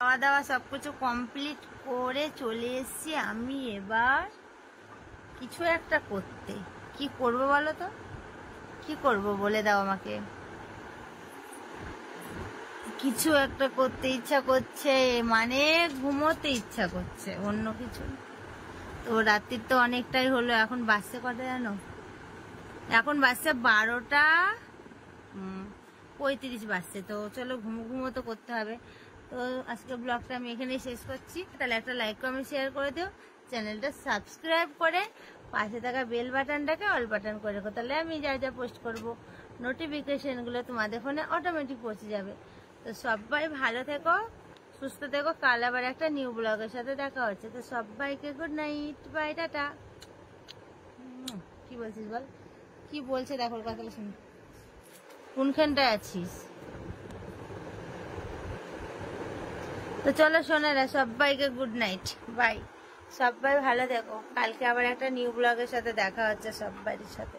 খাওয়া দাওয়া সবকিছু কমপ্লিট করে চলে এসেছি আমি এবার কিছু একটা করতে। কি করব বলো তো, কি করব বলে দাও আমাকে। কিছু একটা করতে ইচ্ছা করছে, মানে ঘুমোতে ইচ্ছা করছে, অন্য কিছু। তো রাত্রির তো অনেকটাই হলো, এখন বাজছে কটা জানো? এখন বাজছে 12:35 বাজছে। তো চলো ঘুমো তো করতে হবে। তো আজকে ব্লগটা আমি এখানেই শেষ করছি। তাহলে একটা লাইক কমেন্ট শেয়ার করে দিও, চ্যানেলটা সাবস্ক্রাইব করে পাশে থাকা বেল বাটনটাকে অল বাটন করে রেখো। তাহলে আমি যা যা পোস্ট করবো নোটিফিকেশনগুলো তোমাদের ফোনে অটোমেটিক পৌঁছে যাবে। তো সবাই ভালো থেকো, সুস্থ থেকো। কাল আবার একটা নিউ ব্লগের সাথে দেখা হচ্ছে। তো সবাইকে গুড নাইট, বাই, টাটা। কি বলছিস বল, কি বলছে দেখো, কথাটা শুনি। কোনখানটায় আছিস? তো চলো সোনারা, সবাইকে গুড নাইট, বাই। সবাই ভালো দেখো, কালকে আবার একটা নিউ ব্লগের সাথে দেখা হচ্ছে সবাইয়ের সাথে।